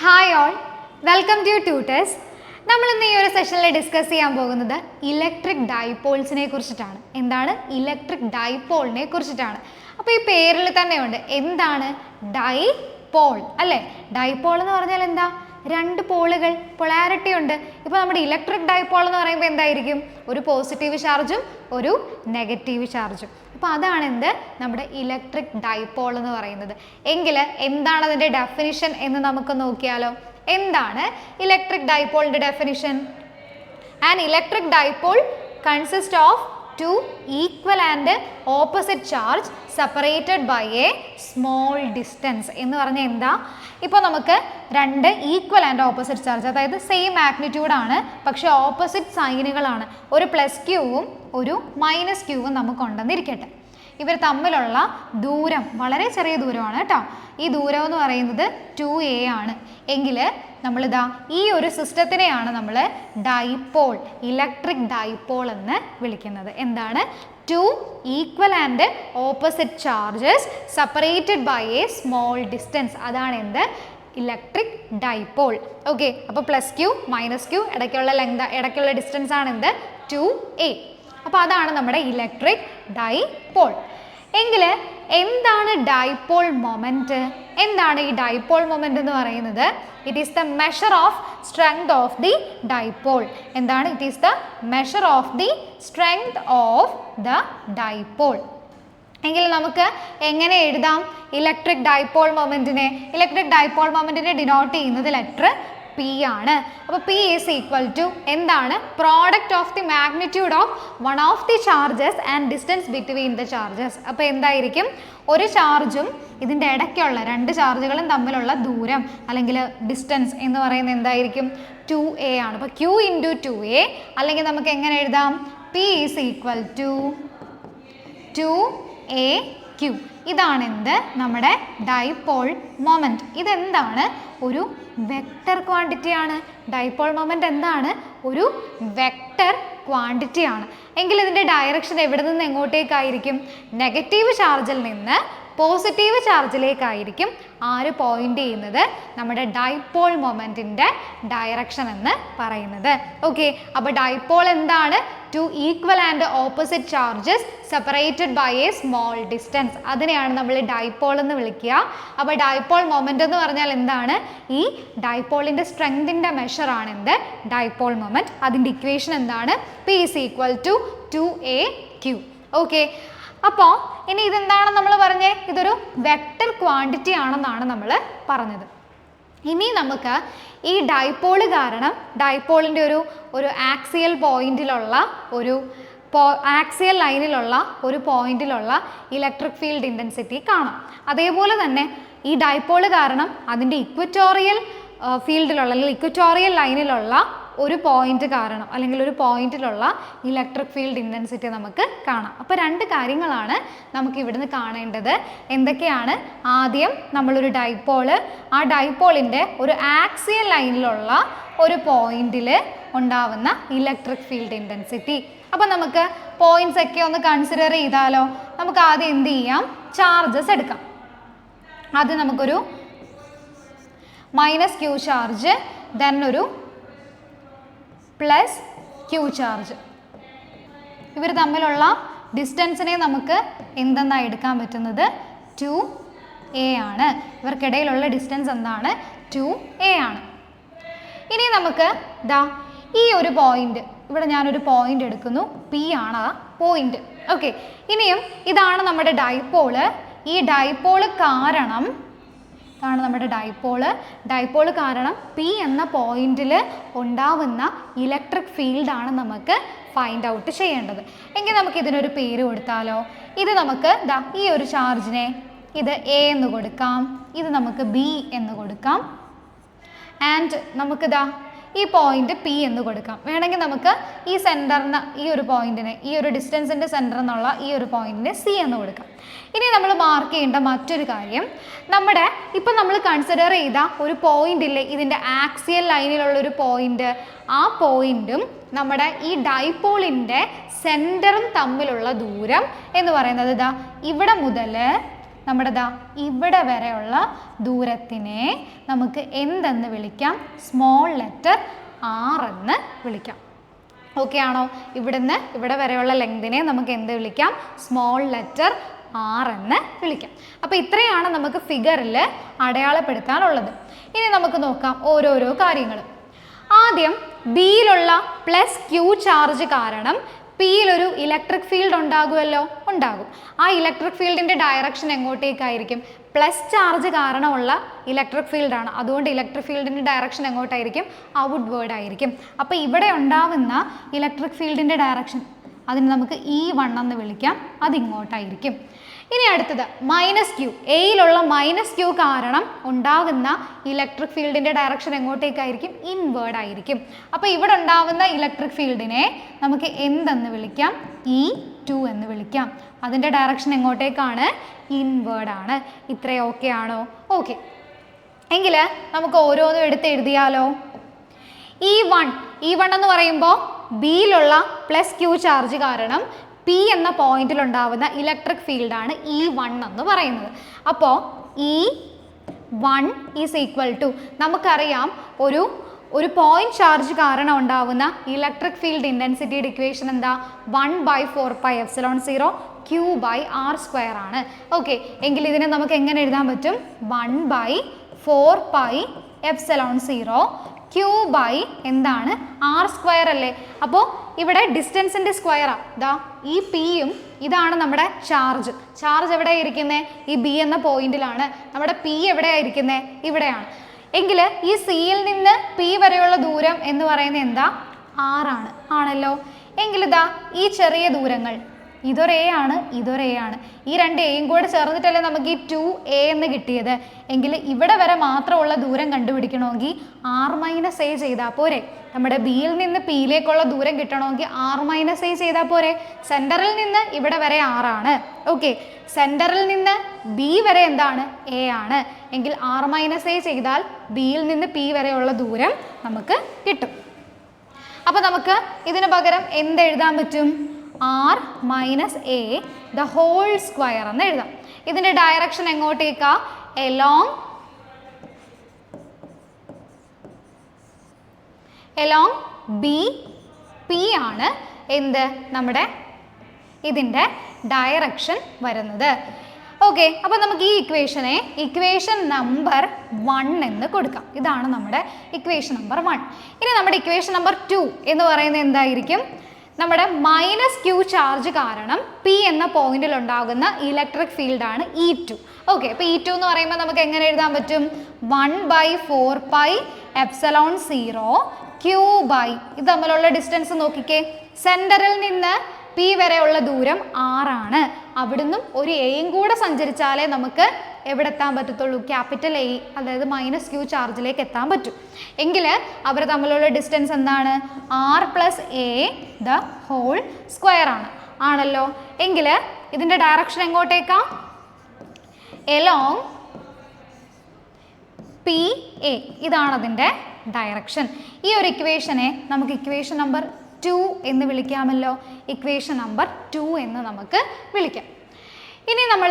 Hi all, welcome to tutors. നമ്മൾ ഇന്ന് ഈ ഒരു സെഷനിൽ ഡിസ്കസ് ചെയ്യാൻ പോകുന്നത് ഇലക്ട്രിക് ഡൈപോൾസിനെ കുറിച്ചിട്ടാണ്. എന്താണ്? ഇലക്ട്രിക് ഡൈപോളിനെ കുറിച്ചിട്ടാണ്. അപ്പോൾ ഈ പേരിൽ തന്നെയുണ്ട് എന്താണ് ഡൈപോൾ അല്ലേ? ഡൈപോൾ എന്ന് പറഞ്ഞാൽ എന്താ? രണ്ട് പോളുകൾ, പൊളാരിറ്റി ഉണ്ട്. ഇപ്പോൾ നമ്മുടെ ഇലക്ട്രിക് ഡൈപോൾ എന്ന് പറയുമ്പോൾ എന്തായിരിക്കും? ഒരു പോസിറ്റീവ് ചാർജും ഒരു നെഗറ്റീവ് ചാർജും. അപ്പോൾ അതാണ് എന്ത്? നമ്മുടെ ഇലക്ട്രിക് ഡൈപോൾ എന്ന് പറയുന്നത്. എങ്കിൽ എന്താണ് അതിൻ്റെ ഡെഫിനിഷൻ എന്ന് നമുക്ക് നോക്കിയാലോ? എന്താണ് ഇലക്ട്രിക് ഡൈപോളിൻ്റെ definition? An electric dipole consist of two equal and opposite charge separated by a small distance. എന്ന് പറഞ്ഞാൽ എന്താ? ഇപ്പോൾ നമുക്ക് രണ്ട് ഈക്വൽ ആൻഡ് ഓപ്പോസിറ്റ് ചാർജ്, അതായത് സെയിം മാഗ്നിറ്റ്യൂഡ് ആണ്, പക്ഷേ ഓപ്പോസിറ്റ് സൈനുകളാണ്. ഒരു പ്ലസ് ക്യൂവും ഒരു മൈനസ് ക്യൂവും നമുക്കുണ്ടെന്നിരിക്കട്ടെ. ഇവർ തമ്മിലുള്ള ദൂരം വളരെ ചെറിയ ദൂരമാണ് കേട്ടോ. ഈ ദൂരം എന്ന് പറയുന്നത് 2a ആണ്. എങ്കിൽ നമ്മളിതാ ഈ ഒരു സിസ്റ്റത്തിനെയാണ് നമ്മൾ ഡൈപോൾ, ഇലക്ട്രിക് ഡൈപോൾ എന്ന് വിളിക്കുന്നത്. എന്താണ്? Two equal and opposite charges separated by a small distance. അതാണ് എന്ത്? Electric dipole. ഓക്കെ, അപ്പോൾ പ്ലസ് ക്യൂ മൈനസ് ക്യൂ ഇടയ്ക്കുള്ള ഡിസ്റ്റൻസ് ആണ് എന്ത്? 2a. അപ്പോൾ അതാണ് നമ്മുടെ ഇലക്ട്രിക് ഡൈപോൾ. എങ്കിൽ എന്താണ് ഡൈപോൾ മൊമെൻറ്റ്? എന്താണ് ഈ ഡൈപോൾ മൊമെൻറ്റ് എന്ന് പറയുന്നത്? It is the measure of strength of the dipole. എന്താണ്? It is the measure of the strength of the dipole. എങ്കിൽ നമുക്ക് എങ്ങനെ എഴുതാം ഇലക്ട്രിക് ഡൈപോൾ മൊമെൻറ്റിനെ? ഇലക്ട്രിക് ഡൈപോൾ മൊമെൻറ്റിനെ ഡിനോട്ട് ചെയ്യുന്നത് ലെറ്റർ P ആണ്. അപ്പോൾ P ഈസ് ഈക്വൽ ടു എന്താണ്? Product of the magnitude of one of the charges and distance between the charges. അപ്പോൾ എന്തായിരിക്കും? ഒരു ചാർജും ഇതിൻ്റെ ഇടയ്ക്കുള്ള രണ്ട് ചാർജുകളും തമ്മിലുള്ള ദൂരം അല്ലെങ്കിൽ ഡിസ്റ്റൻസ് എന്ന് പറയുന്നത് എന്തായിരിക്കും? 2a ആണ്. അപ്പോൾ Q ഇൻറ്റു 2a, അല്ലെങ്കിൽ നമുക്ക് എങ്ങനെ എഴുതാം? P is equal to 2aq. ഇതാണ് എന്ത്? നമ്മുടെ ഡൈപോൾ മൊമെൻറ്റ്. ഇതെന്താണ്? ഒരു വെക്റ്റർ ക്വാണ്ടിറ്റി ആണ്. ഡൈപോൾ മൊമെൻറ്റ് എന്താണ്? ഒരു വെക്റ്റർ ക്വാണ്ടിറ്റി ആണ്. എങ്കിൽ ഇതിൻ്റെ ഡയറക്ഷൻ എവിടെ നിന്ന് എങ്ങോട്ടേക്കായിരിക്കും? നെഗറ്റീവ് ചാർജിൽ നിന്ന് പോസിറ്റീവ് ചാർജിലേക്കായിരിക്കും ആര് പോയിന്റ് ചെയ്യുന്നത്? നമ്മുടെ ഡൈപോൾ മൊമെൻറ്റിൻ്റെ ഡയറക്ഷൻ എന്ന് പറയുന്നത്. ഓക്കെ, അപ്പോൾ ഡൈപോൾ എന്താണ്? Two equal and opposite charges separated by a small distance. അതിനെയാണ് നമ്മൾ ഡൈപോൾ എന്ന് വിളിക്കുക. അപ്പോൾ ഡൈപോൾ മൊമെൻറ്റ് എന്ന് പറഞ്ഞാൽ എന്താണ്? ഈ ഡൈപോളിൻ്റെ സ്ട്രെങ്തിൻ്റെ മെഷറാണ് എന്ത്? Dipole moment. അതിൻ്റെ ഇക്വേഷൻ എന്താണ്? P is equal to 2aq. Okay, അപ്പോൾ ഇനി ഇതെന്താണ് നമ്മൾ പറഞ്ഞത്? ഇതൊരു വെക്റ്റർ ക്വാണ്ടിറ്റി ആണെന്നാണ് നമ്മൾ പറഞ്ഞത്. ഇനി നമുക്ക് ഈ ഡൈപോള് കാരണം ഡൈപോളിൻ്റെ ഒരു ആക്സിയൽ പോയിന്റിലുള്ള ആക്സിയൽ ലൈനിലുള്ള ഒരു പോയിന്റിലുള്ള ഇലക്ട്രിക് ഫീൽഡ് ഇൻറ്റൻസിറ്റി കാണാം. അതേപോലെ തന്നെ ഈ ഡൈപോള് കാരണം അതിൻ്റെ ഇക്വറ്റോറിയൽ ഫീൽഡിലുള്ള അല്ലെങ്കിൽ ഇക്വറ്റോറിയൽ ലൈനിലുള്ള ഒരു പോയിന്റ് കാരണം അല്ലെങ്കിൽ ഒരു പോയിന്റിലുള്ള ഇലക്ട്രിക് ഫീൽഡ് ഇൻറ്റൻസിറ്റി നമുക്ക് കാണാം. അപ്പോൾ രണ്ട് കാര്യങ്ങളാണ് നമുക്ക് ഇവിടുന്ന് കാണേണ്ടത്. എന്തൊക്കെയാണ്? ആദ്യം നമ്മളൊരു ഡൈപോള്, ആ ഡൈപോളിൻ്റെ ഒരു ആക്സിയൽ ലൈനിലുള്ള ഒരു പോയിന്റിൽ ഉണ്ടാവുന്ന ഇലക്ട്രിക് ഫീൽഡ് ഇൻറ്റൻസിറ്റി. അപ്പോൾ നമുക്ക് പോയിന്റ്സ് ഒക്കെ ഒന്ന് കൺസിഡർ ചെയ്താലോ? നമുക്ക് ആദ്യം എന്ത് ചെയ്യാം? ചാർജസ് എടുക്കാം. ആദ്യം നമുക്കൊരു മൈനസ് ക്യൂ ചാർജ്, ദെൻ ഒരു പ്ലസ് ക്യൂ ചാർജ്. ഇവർ തമ്മിലുള്ള ഡിസ്റ്റൻസിനെ നമുക്ക് എന്തെന്നാണ് എടുക്കാൻ പറ്റുന്നത്? 2a ആണ്. ഇവർക്കിടയിലുള്ള ഡിസ്റ്റൻസ് എന്താണ്? 2a ആണ്. ഇനി നമുക്ക് ദാ ഈ ഒരു പോയിന്റ്, ഇവിടെ ഞാനൊരു പോയിന്റ് എടുക്കുന്നു, P ആണ് ആ പോയിന്റ്. ഓക്കെ, ഇനിയും ഇതാണ് നമ്മുടെ ഡൈപോള്. ഈ ഡൈപോള് കാരണം ആണ് നമ്മുടെ ഡൈപോള് കാരണം P എന്ന പോയിന്റിൽ ഉണ്ടാവുന്ന ഇലക്ട്രിക് ഫീൽഡാണ് നമുക്ക് ഫൈൻഡ് ഔട്ട് ചെയ്യേണ്ടത്. എങ്കിൽ നമുക്ക് ഇതിനൊരു പേര് കൊടുത്താലോ? ഇത് നമുക്ക് ദാ ഈ ഒരു ചാർജിനെ ഇത് A എന്ന് കൊടുക്കാം, ഇത് നമുക്ക് B എന്ന് കൊടുക്കാം, ആൻഡ് നമുക്ക് ദാ ഈ പോയിന്റ് P എന്ന് കൊടുക്കാം. വേണമെങ്കിൽ നമുക്ക് ഈ സെൻറ്ററിന് ഈ ഒരു പോയിന്റിനെ, ഈ ഒരു ഡിസ്റ്റൻസിൻ്റെ സെൻറ്റർ എന്നുള്ള ഈ ഒരു പോയിന്റിനെ C എന്ന് കൊടുക്കാം. ഇനി നമ്മൾ മാർക്ക് ചെയ്യേണ്ട മറ്റൊരു കാര്യം, നമ്മുടെ ഇപ്പം നമ്മൾ കൺസിഡർ ചെയ്ത ഒരു പോയിന്റ് ഇല്ലേ, ഇതിൻ്റെ ആക്സിയൽ ലൈനിലുള്ള ഒരു പോയിന്റ്, ആ പോയിന്റും നമ്മുടെ ഈ ഡൈപോളിൻ്റെ സെൻറ്ററും തമ്മിലുള്ള ദൂരം എന്ന് പറയുന്നത് ഇതാ ഇവിടെ മുതൽ നമ്മുടെ ദാ ഇവിടെ വരെയുള്ള ദൂരത്തിനെ നമുക്ക് എന്തെന്ന് വിളിക്കാം? സ്മോൾ ലെറ്റർ ആർ എന്ന് വിളിക്കാം. ഓക്കെ ആണോ? ഇവിടുന്ന് ഇവിടെ വരെയുള്ള ലെങ്തിനെ നമുക്ക് എന്ത് വിളിക്കാം? സ്മോൾ ലെറ്റർ ആർ എന്ന് വിളിക്കാം. അപ്പോൾ ഇത്രയാണ് നമുക്ക് ഫിഗറിൽ അടയാളപ്പെടുത്താനുള്ളത്. ഇനി നമുക്ക് നോക്കാം ഓരോരോ കാര്യങ്ങൾ. ആദ്യം ബിയിലുള്ള പ്ലസ് ക്യൂ ചാർജ് കാരണം പിയിലൊരു ഇലക്ട്രിക് ഫീൽഡ് ഉണ്ടാകുമല്ലോ, ഉണ്ടാകും. ആ ഇലക്ട്രിക് ഫീൽഡിൻ്റെ ഡയറക്ഷൻ എങ്ങോട്ടേക്കായിരിക്കും? പ്ലസ് ചാർജ് കാരണമുള്ള ഇലക്ട്രിക് ഫീൽഡാണ്. അതുകൊണ്ട് ഇലക്ട്രിക് ഫീൽഡിൻ്റെ ഡയറക്ഷൻ എങ്ങോട്ടായിരിക്കും? ഔട്ട്വേർഡ് ആയിരിക്കും. അപ്പോൾ ഇവിടെ ഉണ്ടാവുന്ന ഇലക്ട്രിക് ഫീൽഡിൻ്റെ ഡയറക്ഷൻ അതിന് നമുക്ക് E1 എന്ന് വിളിക്കാം. അതിങ്ങോട്ടായിരിക്കും. ഇനി അടുത്തത് മൈനസ് ക്യൂ. എയിലുള്ള മൈനസ് ക്യൂ കാരണം ഉണ്ടാകുന്ന ഇലക്ട്രിക് ഫീൽഡിൻ്റെ ഡയറക്ഷൻ എങ്ങോട്ടേക്കായിരിക്കും? ഇൻവേർഡ് ആയിരിക്കും. അപ്പോൾ ഇവിടെ ഉണ്ടാകുന്ന ഇലക്ട്രിക് ഫീൽഡിനെ നമുക്ക് എന്തെന്ന് വിളിക്കാം? E2 എന്ന് വിളിക്കാം. അതിൻ്റെ ഡയറക്ഷൻ എങ്ങോട്ടേക്കാണ്? ഇൻവേർഡ് ആണ്. ഇത്രയും ഓക്കെ ആണോ? ഓക്കെ. എങ്കിൽ നമുക്ക് ഓരോന്നും എടുത്ത് എഴുതിയാലോ. E1 എന്ന് പറയുമ്പോൾ ബിയിലുള്ള പ്ലസ് ക്യൂ ചാർജ് കാരണം പി എന്ന പോയിന്റിൽ ഉണ്ടാവുന്ന ഇലക്ട്രിക് ഫീൽഡാണ് E1 എന്ന് പറയുന്നത്. അപ്പോൾ E1 ഈസ് ഈക്വൽ ടു, നമുക്കറിയാം ഒരു പോയിന്റ് ചാർജ് കാരണം ഉണ്ടാവുന്ന ഇലക്ട്രിക് ഫീൽഡ് ഇൻറ്റൻസിറ്റിയുടെ ഇക്വേഷൻ എന്താ? 1/4πε0 Q/r² ആണ്. ഓക്കെ, എങ്കിൽ ഇതിനെ നമുക്ക് എങ്ങനെ എഴുതാൻ പറ്റും? 1/4πε0 Q/ എന്താണ്? r² അല്ലേ. അപ്പോൾ ഇവിടെ ഡിസ്റ്റൻസിൻ്റെ സ്ക്വയറാണ്. ദാ ഈ പിയും ഇതാണ് നമ്മുടെ ചാർജ് എവിടെയായിരിക്കുന്നത്? ഈ ബി എന്ന പോയിന്റിലാണ്. നമ്മുടെ പി എവിടെയായിരിക്കുന്നത്? ഇവിടെയാണ്. എങ്കിൽ ഈ സിയിൽ നിന്ന് പി വരെയുള്ള ദൂരം എന്ന് പറയുന്നത് എന്താ? ആറാണ്. ആണല്ലോ. എങ്കിലിതാ ഈ ചെറിയ ദൂരങ്ങൾ ഇതൊരു എ ആണ്, ഇതൊരു എ ആണ്. ഈ രണ്ട് എയും കൂടെ ചേർന്നിട്ടല്ലേ നമുക്ക് ഈ 2a എന്ന് കിട്ടിയത്. എങ്കിൽ ഇവിടെ വരെ മാത്രമുള്ള ദൂരം കണ്ടുപിടിക്കണമെങ്കിൽ r-a ചെയ്താൽ പോരെ. നമ്മുടെ ബിയിൽ നിന്ന് പിയിലേക്കുള്ള ദൂരം കിട്ടണമെങ്കിൽ r-a ചെയ്താൽ പോരെ. സെൻറ്ററിൽ നിന്ന് ഇവിടെ വരെ 6 ആണ്. ഓക്കെ, സെൻറ്ററിൽ നിന്ന് ബി വരെ എന്താണ്? a ആണ്. എങ്കിൽ r-a ചെയ്താൽ ബിയിൽ നിന്ന് പി വരെയുള്ള ദൂരം നമുക്ക് കിട്ടും. അപ്പോൾ നമുക്ക് ഇതിന് പകരം എന്ത് എഴുതാൻ പറ്റും? r-a the whole square എന്ന് എഴുതാം. ഇതിൻ്റെ ഡയറക്ഷൻ എങ്ങോട്ടേക്കാ? along BP ആണ് എന്ത്? നമ്മുടെ ഇതിൻ്റെ ഡയറക്ഷൻ വരുന്നത്. ഓക്കെ, അപ്പോൾ നമുക്ക് ഈ ഇക്വേഷൻ നമ്പർ 1 എന്ന് കൊടുക്കാം. ഇതാണ് നമ്മുടെ ഇക്വേഷൻ നമ്പർ 1. ഇനി നമ്മുടെ ഇക്വേഷൻ നമ്പർ 2 എന്ന് പറയുന്നത് എന്തായിരിക്കും? നമ്മുടെ മൈനസ് ക്യൂ ചാർജ് കാരണം പി എന്ന പോയിന്റിൽ ഉണ്ടാകുന്ന ഇലക്ട്രിക് ഫീൽഡാണ് E2. ഓക്കെ, അപ്പോൾ E2 എന്ന് പറയുമ്പോൾ നമുക്ക് എങ്ങനെ എഴുതാൻ പറ്റും? 1/4πε0 Q/, ഇത് തമ്മിലുള്ള ഡിസ്റ്റൻസ് നോക്കിക്കേ. സെൻറ്ററിൽ നിന്ന് പി വരെയുള്ള ദൂരം 6 ആണ്. അവിടുന്ന് ഒരു എയും കൂടെ സഞ്ചരിച്ചാലേ നമുക്ക് എവിടെ എത്താൻ പറ്റത്തുള്ളൂ? ക്യാപിറ്റൽ എ, അതായത് മൈനസ് ക്യൂ ചാർജിലേക്ക് എത്താൻ പറ്റും. എങ്കിൽ അവർ തമ്മിലുള്ള ഡിസ്റ്റൻസ് എന്താണ്? r+a ദ ഹോൾ സ്ക്വയർ ആണ്. ആണല്ലോ. എങ്കിൽ ഇതിൻ്റെ ഡയറക്ഷൻ എങ്ങോട്ടേക്കാ? along PA, ഇതാണ് അതിൻ്റെ ഡയറക്ഷൻ. ഈ ഒരു ഇക്വേഷനെ നമുക്ക് ഇക്വേഷൻ നമ്പർ 2 എന്ന് വിളിക്കാമല്ലോ. ഇക്വേഷൻ നമ്പർ 2 എന്ന് നമുക്ക് വിളിക്കാം. ഇനി നമ്മൾ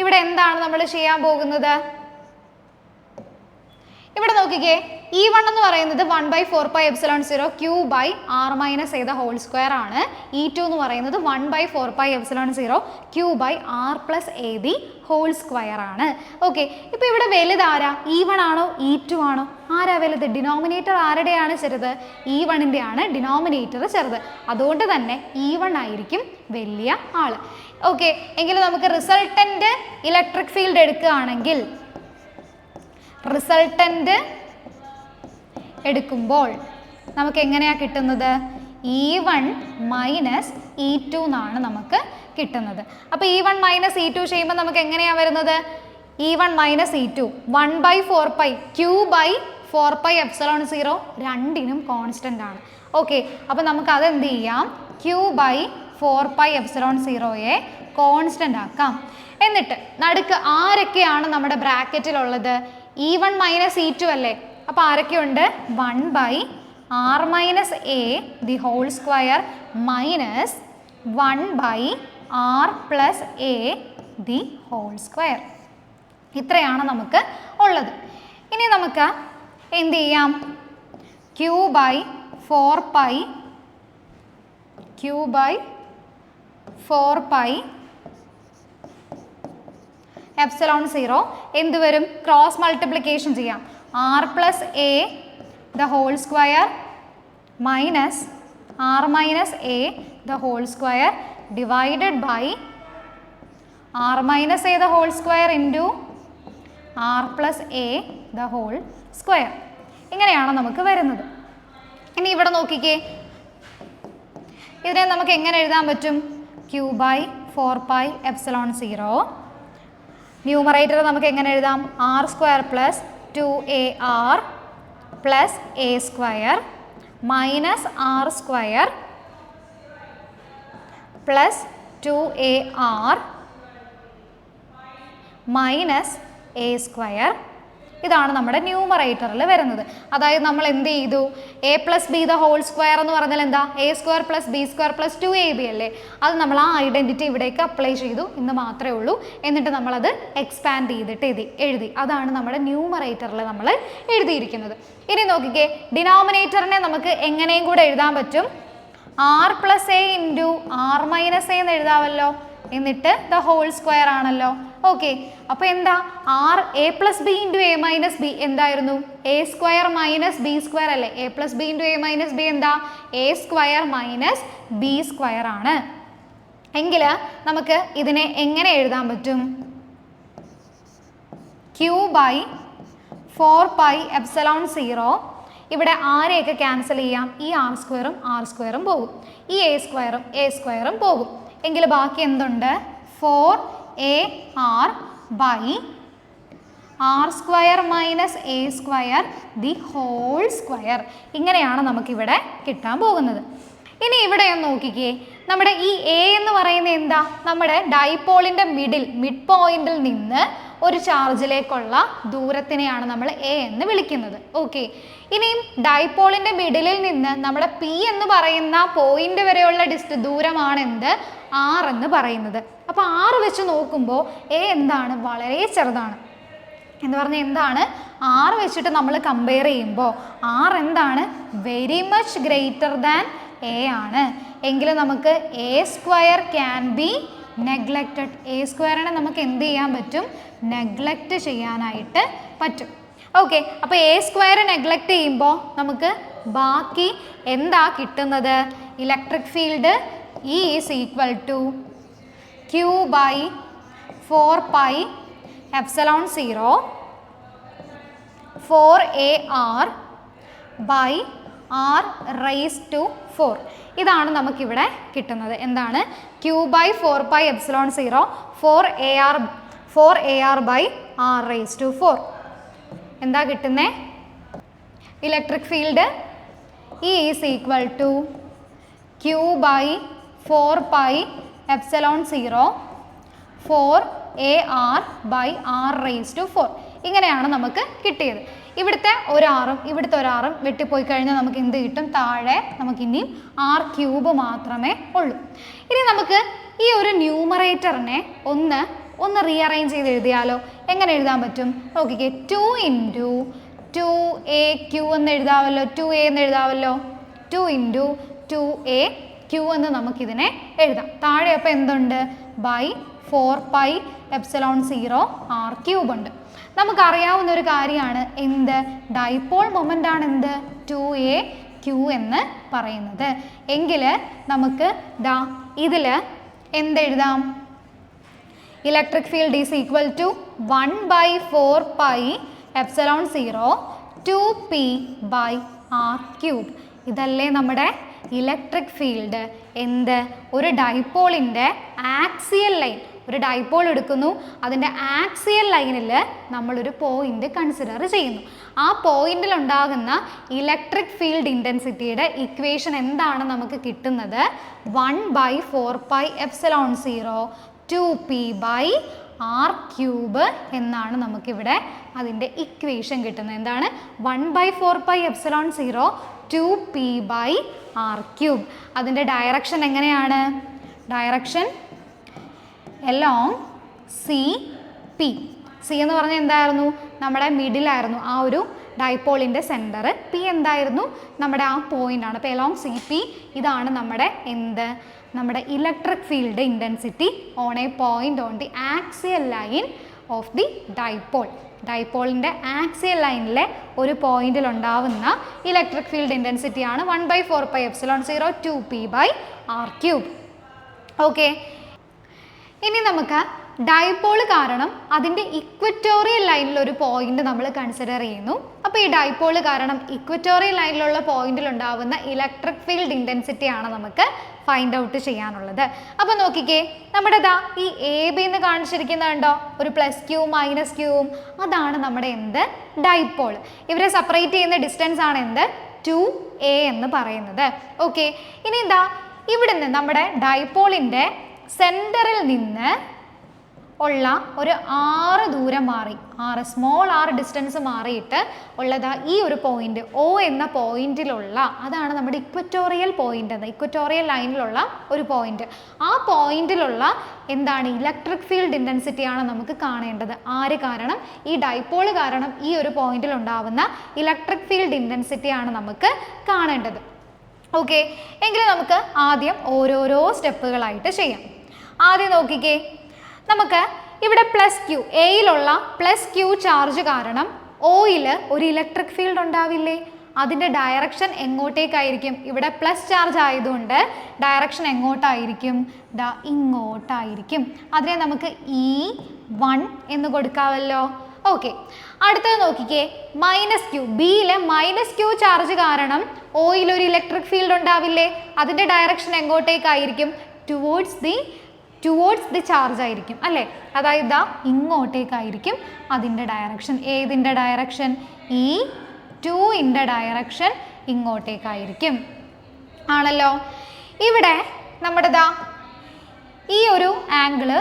ഇവിടെ എന്താണ് നമ്മൾ ചെയ്യാൻ പോകുന്നത്? ഇവിടെ നോക്കിക്കേ, E1 എന്ന് പറയുന്നത് 1/4πε0 Q/r-a ദ ഹോൾ സ്ക്വയർ ആണ്. E2 എന്ന് പറയുന്നത് 1/4πε0 Q/r+a ദി ഹോൾ സ്ക്വയർ ആണ്. ഓക്കെ, ഇപ്പോൾ ഇവിടെ വലുതാരാ? E1 ആണോ E2 ആണോ? ആരാ വലുത്? ഡിനോമിനേറ്റർ ആരുടെയാണ് ചെറുത്? E1-ൻ്റെ ആണ് ഡിനോമിനേറ്റർ ചെറുത്. അതുകൊണ്ട് തന്നെ E1 ആയിരിക്കും വലിയ ആൾ. ഓക്കെ, എങ്കിൽ നമുക്ക് റിസൾട്ടൻ്റ് ഇലക്ട്രിക് ഫീൽഡ് എടുക്കുകയാണെങ്കിൽ റിസൾട്ടൻ്റ് എടുക്കുമ്പോൾ നമുക്ക് എങ്ങനെയാണ് കിട്ടുന്നത്? E1 മൈനസ് E2 എന്നാണ് നമുക്ക് കിട്ടുന്നത്. അപ്പോൾ E1 മൈനസ് E2 ചെയ്യുമ്പോൾ നമുക്ക് എങ്ങനെയാണ് വരുന്നത്? E1 മൈനസ് E2 1/4π Q/4πε0 രണ്ടിനും കോൺസ്റ്റൻ്റ് ആണ്. ഓക്കെ, അപ്പോൾ നമുക്ക് അതെന്ത് ചെയ്യാം? Q/4πε0യെ കോൺസ്റ്റൻ്റ് ആക്കാം. എന്നിട്ട് നടുക്ക് ആരൊക്കെയാണ് നമ്മുടെ ബ്രാക്കറ്റിലുള്ളത്? E1 മൈനസ് E2 അല്ലേ. അപ്പോൾ ആരൊക്കെയുണ്ട്? 1/r-a the whole square minus 1/r+a the whole square. ഇത്രയാണ് നമുക്ക് ഉള്ളത്. ഇനി നമുക്ക് എന്ത് ചെയ്യാം? ക്യൂ ബൈ 4 പൈ എപ്സിലോൺ 0 എന്ത് വരും? ക്രോസ് മൾട്ടിപ്ലിക്കേഷൻ ചെയ്യാം. R plus A the whole square minus R minus A the whole square divided by R minus A the whole square into R plus A the whole square. ഇങ്ങനെയാണ് നമുക്ക് വരുന്നത്. ഇനി ഇവിടെ നോക്കിക്കേ, ഇതിനെ നമുക്ക് എങ്ങനെ എഴുതാൻ പറ്റും? Q by 4 pi epsilon 0. Numerator നമുക്ക് എങ്ങനെ എഴുതാം? R square plus 2AR plus A square minus R square plus 2AR minus A square. ഇതാണ് നമ്മുടെ ന്യൂമറേറ്ററിൽ വരുന്നത്. അതായത് നമ്മൾ എന്ത് ചെയ്തു? A plus B the whole square എന്ന് പറഞ്ഞാൽ എന്താ? A square plus B square plus 2AB അല്ലേ? അത് നമ്മൾ ആ ഐഡൻറ്റിറ്റി ഇവിടേക്ക് അപ്ലൈ ചെയ്തു എന്ന് മാത്രമേ ഉള്ളൂ. എന്നിട്ട് നമ്മളത് എക്സ്പാൻഡ് ചെയ്തിട്ട് എഴുതി. അതാണ് നമ്മുടെ ന്യൂമറേറ്ററിൽ നമ്മൾ എഴുതിയിരിക്കുന്നത്. ഇനി നോക്കിക്കേ, ഡിനോമിനേറ്ററിനെ നമുക്ക് എങ്ങനെയും കൂടെ എഴുതാൻ പറ്റും. R plus A into R minus A എന്ന് എഴുതാമല്ലോ. എന്നിട്ട് ദ ഹോൾ സ്ക്വയർ ആണല്ലോ. ഓക്കെ, അപ്പോൾ എന്താ? R A plus B into A minus B എന്തായിരുന്നു? A square minus B square അല്ലേ? A plus B into A minus B എന്താ? A square minus B square ആണ്. എങ്കിൽ നമുക്ക് ഇതിനെ എങ്ങനെ എഴുതാൻ പറ്റും? Q by 4 pi epsilon 0. ഇവിടെ ആരെയൊക്കെ ക്യാൻസൽ ചെയ്യാം? ഈ ആർ സ്ക്വയറും പോകും. ഈ എ സ്ക്വയറും പോകും. എങ്കിൽ ബാക്കി എന്തുണ്ട്? 4AR by R square minus A square the whole square. ഇങ്ങനെയാണ് നമുക്കിവിടെ കിട്ടാൻ പോകുന്നത്. ഇനി ഇവിടെ ഒന്ന് നോക്കിക്കേ, നമ്മുടെ ഈ എ എന്ന് പറയുന്നത് എന്താ? നമ്മുടെ ഡൈപോളിൻ്റെ മിഡ് പോയിന്റിൽ നിന്ന് ഒരു ചാർജിലേക്കുള്ള ദൂരത്തിനെയാണ് നമ്മൾ എ എന്ന് വിളിക്കുന്നത്. ഓക്കെ, ഇനിയും ഡൈപോളിൻ്റെ മിഡിലിൽ നിന്ന് നമ്മുടെ പി എന്ന് പറയുന്ന പോയിന്റ് വരെയുള്ള ദൂരമാണ് എന്ത്? ആർ എന്ന് പറയുന്നത്. അപ്പോൾ ആറ് വെച്ച് നോക്കുമ്പോൾ എ എന്താണ്? വളരെ ചെറുതാണ്. എന്ന് പറഞ്ഞാൽ എന്താണ്? ആറ് വെച്ചിട്ട് നമ്മൾ കമ്പയർ ചെയ്യുമ്പോൾ ആർ എന്താണ്? Very much greater than A ആണ്. എങ്കിൽ നമുക്ക് A square can be neglected. എ സ്ക്വയറിനെ നമുക്ക് എന്ത് ചെയ്യാൻ പറ്റും? നെഗ്ലക്റ്റ് ചെയ്യാനായിട്ട് പറ്റും. ഓക്കെ, അപ്പോൾ എ സ്ക്വയർ നെഗ്ലക്റ്റ് ചെയ്യുമ്പോൾ നമുക്ക് ബാക്കി എന്താ കിട്ടുന്നത്? Electric field E is equal to Q by 4 pi epsilon 0 4AR by R raised to 4. ഇതാണ് നമുക്കിവിടെ കിട്ടുന്നത്. എന്താണ്? Q by 4 pi epsilon 0 4AR by R raised to 4. എന്താ കിട്ടുന്നേ? Electric field E is equal to Q by 4 pi epsilon 0 4AR by R raised to 4. ഇങ്ങനെയാണ് നമുക്ക് കിട്ടിയത്. ഇവിടുത്തെ ഒരാറും വെട്ടിപ്പോയി കഴിഞ്ഞാൽ നമുക്ക് എന്ത് കിട്ടും? താഴെ നമുക്കിനിയും ആർ ക്യൂബ് മാത്രമേ ഉള്ളൂ. ഇനി നമുക്ക് ഈ ഒരു ന്യൂമറേറ്ററിനെ ഒന്ന് റീഅറേഞ്ച് ചെയ്ത് എഴുതിയാലോ? എങ്ങനെ എഴുതാൻ പറ്റും? നോക്കിക്കേ, 2 × 2AQ എന്ന് എഴുതാമല്ലോ. 2A എന്ന് എഴുതാമല്ലോ. 2 × 2AQ എന്ന് നമുക്കിതിനെ എഴുതാം. താഴെ അപ്പോൾ എന്തുണ്ട്? By 4 pi epsilon 0 R cube ഉണ്ട്. നമുക്കറിയാവുന്ന ഒരു കാര്യമാണ് എന്ത്? ഡൈപോൾ മൊമെൻ്റ് ആണ് എന്ത്? 2AQ എന്ന് പറയുന്നത്. എങ്കിൽ നമുക്ക് ഇതിൽ എന്തെഴുതാം? Electric field is equal to 1/4 pi epsilon 0 2p by R cube. ഇതല്ലേ നമ്മുടെ ഇലക്ട്രിക് ഫീൽഡ്. എന്ത്? ഒരു ഡൈപോളിൻ്റെ ആക്സിയൽ ലൈൻ, ഒരു ഡൈപോൾ എടുക്കുന്നു, അതിൻ്റെ ആക്സിയൽ ലൈനിൽ നമ്മളൊരു പോയിന്റ് കൺസിഡർ ചെയ്യുന്നു. ആ പോയിന്റിൽ ഉണ്ടാകുന്ന ഇലക്ട്രിക് ഫീൽഡ് ഇൻറ്റൻസിറ്റിയുടെ ഇക്വേഷൻ എന്താണ് നമുക്ക് കിട്ടുന്നത്? 1/4 pi epsilon 0 2p by R cube എന്നാണ് നമുക്കിവിടെ അതിൻ്റെ ഇക്വേഷൻ കിട്ടുന്നത്. എന്താണ്? 1/4 pi epsilon 0 2p by R cube. അതിൻ്റെ ഡയറക്ഷൻ എങ്ങനെയാണ്? Direction along CP. സി എന്ന് പറഞ്ഞാൽ എന്തായിരുന്നു? നമ്മുടെ മിഡിലായിരുന്നു ആ ഒരു ഡൈപോളിൻ്റെ സെൻറ്റർ. പി എന്തായിരുന്നു? നമ്മുടെ ആ പോയിന്റ് ആണ്. അപ്പോൾ എലോങ് CP ഇതാണ് നമ്മുടെ നമ്മുടെ electric field intensity on a point on the axial line of the dipole. ഡൈപോളിൻ്റെ ആക്സിയൽ ലൈനിലെ ഒരു പോയിന്റിൽ ഉണ്ടാവുന്ന ഇലക്ട്രിക് ഫീൽഡ് ഇൻറ്റൻസിറ്റി ആണ് 1/4πε0 2p/r³. ഓക്കെ, ഇനി നമുക്ക് ഡൈപോൾ കാരണം അതിൻ്റെ ഇക്വറ്റോറിയൽ ലൈനിൽ ഒരു പോയിന്റ് നമ്മൾ കൺസിഡർ ചെയ്യുന്നു. അപ്പോൾ ഈ ഡൈപോൾ കാരണം ഇക്വറ്റോറിയൽ ലൈനിലുള്ള പോയിന്റിൽ ഉണ്ടാവുന്ന ഇലക്ട്രിക് ഫീൽഡ് ഇൻറ്റൻസിറ്റി ആണ് നമുക്ക് ഫൈൻഡ് ഔട്ട് ചെയ്യാനുള്ളത്. അപ്പോൾ നോക്കിക്കേ, നമ്മുടെ ഈ AB എന്ന് കാണിച്ചിരിക്കുന്നുണ്ടോ, ഒരു +q -q, അതാണ് നമ്മുടെ ഡൈപോൾ. ഇവരെ സെപ്പറേറ്റ് ചെയ്യുന്ന ഡിസ്റ്റൻസ് ആണ് 2a എന്ന് പറയുന്നത്. ഓക്കെ, ഇനി ഇവിടുന്ന് നമ്മുടെ ഡൈപോളിൻ്റെ സെൻറ്ററിൽ നിന്ന് ഉള്ള ഒരു r ദൂരം മാറി, സ്മോൾ r ഡിസ്റ്റൻസ് മാറിയിട്ട് ഉള്ളത് ഈ ഒരു പോയിന്റ് O എന്ന പോയിന്റിലുള്ള, അതാണ് നമ്മുടെ ഇക്വറ്റോറിയൽ പോയിന്റ് എന്ന്, ഇക്വറ്റോറിയൽ ലൈനിലുള്ള ഒരു പോയിന്റ്. ആ പോയിന്റിലുള്ള ഇലക്ട്രിക് ഫീൽഡ് ഇൻറ്റൻസിറ്റി ആണ് നമുക്ക് കാണേണ്ടത്. ആര് കാരണം? ഈ ഡൈപോൾ കാരണം ഈ ഒരു പോയിന്റിൽ ഉണ്ടാവുന്ന ഇലക്ട്രിക് ഫീൽഡ് ഇൻറ്റൻസിറ്റി ആണ് നമുക്ക് കാണേണ്ടത്. ഓക്കെ, എങ്കിൽ നമുക്ക് ആദ്യം ഓരോരോ സ്റ്റെപ്പുകളായിട്ട് ചെയ്യാം. ആദ്യം നോക്കിക്കേ, നമുക്ക് ഇവിടെ +q, എയിലുള്ള +q ചാർജ് കാരണം ഓയിൽ ഒരു ഇലക്ട്രിക് ഫീൽഡ് ഉണ്ടാവില്ലേ? അതിൻ്റെ ഡയറക്ഷൻ എങ്ങോട്ടേക്കായിരിക്കും? ഇവിടെ പ്ലസ് ചാർജ് ആയതുകൊണ്ട് ഡയറക്ഷൻ എങ്ങോട്ടായിരിക്കും? ഇങ്ങോട്ടായിരിക്കും. അതിനെ നമുക്ക് E1 എന്ന് കൊടുക്കാമല്ലോ. ഓക്കെ, അടുത്തത് നോക്കിക്കേ, -q, ബിയിലെ -q ചാർജ് കാരണം ഓയിൽ ഒരു ഇലക്ട്രിക് ഫീൽഡ് ഉണ്ടാവില്ലേ? അതിൻ്റെ ഡയറക്ഷൻ എങ്ങോട്ടേക്കായിരിക്കും? ടുവേർഡ്സ് ദി ചാർജ് ആയിരിക്കും അല്ലേ? അതായത് ഇങ്ങോട്ടേക്കായിരിക്കും അതിൻ്റെ ഡയറക്ഷൻ. ഏതിൻ്റെ ഡയറക്ഷൻ? E2ൻ്റെ ഡയറക്ഷൻ ഇങ്ങോട്ടേക്കായിരിക്കും ആണല്ലോ. ഇവിടെ നമ്മുടെ ഈ ഒരു ആംഗിള്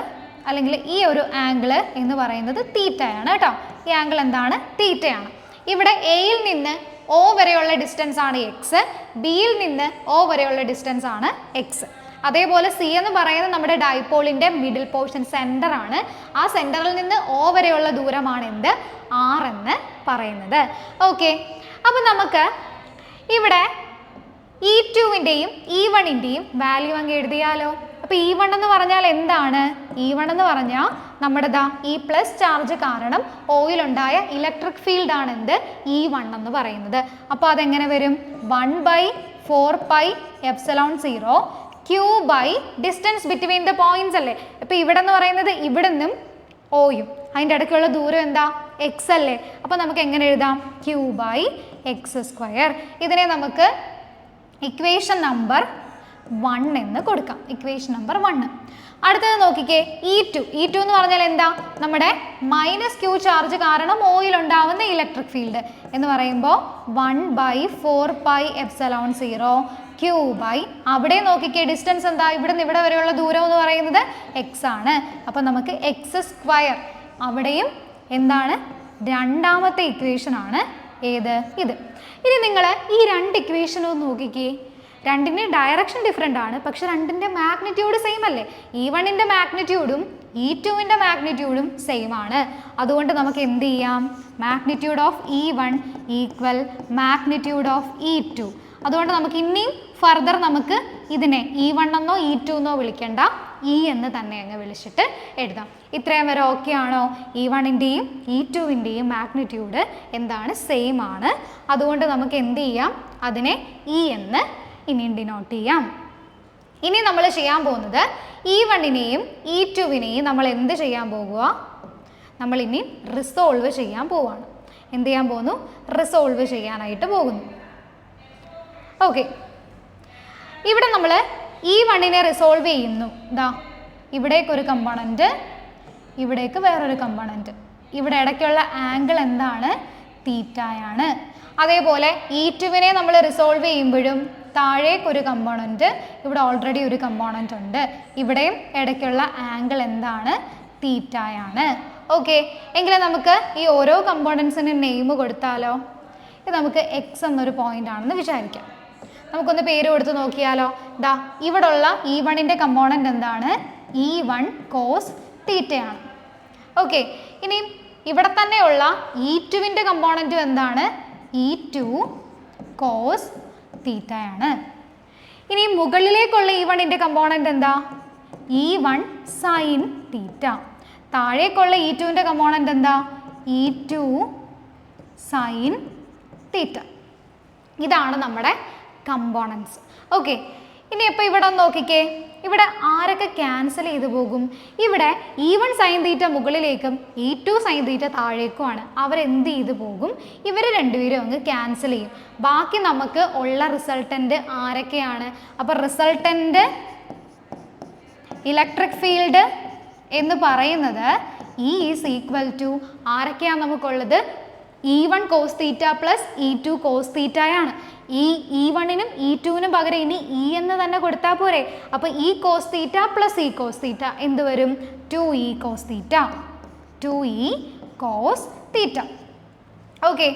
അല്ലെങ്കിൽ ഈ ഒരു ആംഗിള് എന്ന് പറയുന്നത് തീറ്റയാണ് കേട്ടോ. ഈ ആംഗിൾ എന്താണ്? തീറ്റയാണ്. ഇവിടെ എയിൽ നിന്ന് O വരെയുള്ള ഡിസ്റ്റൻസ് ആണ് x, ബിയിൽ നിന്ന് O വരെയുള്ള ഡിസ്റ്റൻസ് ആണ് x. അതേപോലെ സി എന്ന് പറയുന്നത് നമ്മുടെ ഡൈപോളിൻ്റെ മിഡിൽ പോർഷൻ, സെൻറ്റർ ആണ്. ആ സെൻറ്ററിൽ നിന്ന് O വരെയുള്ള ദൂരമാണ് r എന്ന് പറയുന്നത്. ഓക്കെ, അപ്പോൾ നമുക്ക് ഇവിടെ E2ൻ്റെയും E1ൻ്റെയും വാല്യൂ അങ്ങ് എഴുതിയാലോ. അപ്പോൾ E1 എന്ന് പറഞ്ഞാൽ എന്താണ്? E1 എന്ന് പറഞ്ഞാൽ നമ്മുടെ ഈ പ്ലസ് ചാർജ് കാരണം ഓയിലുണ്ടായ ഇലക്ട്രിക് ഫീൽഡ് ആണ് E1 എന്ന് പറയുന്നത്. അപ്പോൾ അതെങ്ങനെ വരും? 1/4πε0 q by distance between the points അല്ലേ? അപ്പോൾ ഇവിടെ എന്ന് പറയുന്നത് ഇവിടുന്നും ഓയും അതിൻ്റെ ഇടയ്ക്കുള്ള ദൂരം x അല്ലേ? അപ്പോൾ നമുക്ക് എങ്ങനെ എഴുതാം? q/x². ഇതിനെ നമുക്ക് ഇക്വേഷൻ നമ്പർ 1 എന്ന് കൊടുക്കാം. Equation number 1. അടുത്തത് നോക്കിക്കേ, E2 എന്ന് പറഞ്ഞാൽ നമ്മുടെ -q ചാർജ് കാരണം ഓയിൽ ഉണ്ടാവുന്ന ഇലക്ട്രിക് ഫീൽഡ് എന്ന് പറയുമ്പോൾ 1/4πε0 q by, അവിടെ നോക്കിക്കേ ഡിസ്റ്റൻസ് ഇവിടെ നിന്ന് ഇവിടെ വരെയുള്ള ദൂരം എന്ന് പറയുന്നത് x ആണ്. അപ്പോൾ നമുക്ക് x². അവിടെയും രണ്ടാമത്തെ ഇക്വേഷൻ ആണ് ഇത്. ഇനി നിങ്ങൾ ഈ രണ്ട് ഇക്വേഷനും നോക്കിക്കേ, രണ്ടിൻ്റെ ഡയറക്ഷൻ ഡിഫറെൻ്റ് ആണ്, പക്ഷെ രണ്ടിൻ്റെ മാഗ്നിറ്റ്യൂഡ് സെയിം അല്ലേ? E1ൻ്റെ മാഗ്നിറ്റ്യൂഡും E2ൻ്റെ മാഗ്നിറ്റ്യൂഡും സെയിം ആണ്. അതുകൊണ്ട് നമുക്ക് എന്ത് ചെയ്യാം? Magnitude of E1 equal magnitude of E2. അതുകൊണ്ട് നമുക്ക് ഇനിയും ഫർദർ നമുക്ക് ഇതിനെ E1 എന്നോ E2 എന്നോ വിളിക്കേണ്ട, E എന്ന് തന്നെ അങ്ങ് വിളിച്ചിട്ട് എഴുതാം. ഇത്രയും വരെ ഓക്കെ ആണോ? E1ൻ്റെയും E2ൻ്റെയും മാഗ്നിറ്റ്യൂഡ് സെയിം ആണ്. അതുകൊണ്ട് നമുക്ക് എന്ത് ചെയ്യാം? അതിനെ E എന്ന് ഇനിയും ഡിനോട്ട് ചെയ്യാം. ഇനി നമ്മൾ ചെയ്യാൻ പോകുന്നത് E1നെയും E2വിനെയും നമ്മൾ എന്ത് ചെയ്യാൻ പോകുക? നമ്മൾ ഇനി റിസോൾവ് ചെയ്യാൻ പോവുകയാണ്. എന്ത് ചെയ്യാൻ പോകുന്നു? റിസോൾവ് ചെയ്യാനായിട്ട് പോകുന്നു. ഓക്കെ, ഇവിടെ നമ്മൾ E1നെ റിസോൾവ് ചെയ്യുന്നു. ഇവിടേക്കൊരു കമ്പോണൻറ്റ്, ഇവിടേക്ക് വേറൊരു കമ്പോണൻറ്റ്. ഇവിടെ ഇടയ്ക്കുള്ള ആംഗിൾ തീറ്റയാണ്. അതേപോലെ E2വിനെ നമ്മൾ റിസോൾവ് ചെയ്യുമ്പോഴും താഴേക്കൊരു കമ്പോണൻറ്റ്, ഇവിടെ ഓൾറെഡി ഒരു കമ്പോണൻറ്റ് ഉണ്ട്. ഇവിടെയും ഇടയ്ക്കുള്ള ആംഗിൾ തീറ്റയാണ്. ഓക്കെ, എങ്കിൽ നമുക്ക് ഈ ഓരോ കമ്പോണൻസിന് നെയിം കൊടുത്താലോ? ഇത് നമുക്ക് x എന്നൊരു പോയിന്റ് ആണെന്ന് വിചാരിക്കാം. നമുക്കൊന്ന് പേര് കൊടുത്ത് നോക്കിയാലോ? ഇവിടെയുള്ള E1ൻ്റെ കമ്പോണൻറ്റ് E1 cos തീറ്റയാണ്. ഓക്കെ, ഇനി ഇവിടെ തന്നെയുള്ള E2-ൻ്റെ കമ്പോണൻറ്റും എന്താണ്? E2 കോസ് തീറ്റയാണ്. ഇനി മുകളിലേക്കുള്ള E1-ൻ്റെ കമ്പോണൻറ്റ് എന്താ? E1 sine theta. താഴേക്കുള്ള E2-ൻ്റെ കമ്പോണൻറ്റ് എന്താ? E2 sine theta. ഇതാണ് നമ്മുടെ കമ്പോണൻസ്. ഓക്കെ, ഇനി ഇപ്പോൾ ഇവിടെ ഒന്ന് നോക്കിക്കേ, ഇവിടെ ആരൊക്കെ ക്യാൻസൽ ചെയ്തു പോകും? ഇവിടെ E1 സൈൻ തീറ്റ മുകളിലേക്കും E2 സൈൻ തീറ്റ താഴേക്കുമാണ്. അവരെന്ത് ചെയ്തു പോകും? ഇവർ രണ്ടുപേരും അങ്ങ് ക്യാൻസൽ ചെയ്യും. ബാക്കി നമുക്ക് ഉള്ള റിസൾട്ടൻ്റ് ആരൊക്കെയാണ്? അപ്പോൾ റിസൾട്ടൻ്റ് ഇലക്ട്രിക് ഫീൽഡ് എന്ന് പറയുന്നത് E ഈസ് ഈക്വൽ ടു ആരൊക്കെയാണ് നമുക്കുള്ളത്? E1 cos theta plus E2 cos തീറ്റയാണ്. ഈ E1-നും E2-നും പകരം ഇനി E എന്ന് തന്നെ കൊടുത്താൽ പോരെ? അപ്പോൾ E cos theta plus E cos theta എന്ത് വരും? 2E cos theta. 2E cos theta. Okay,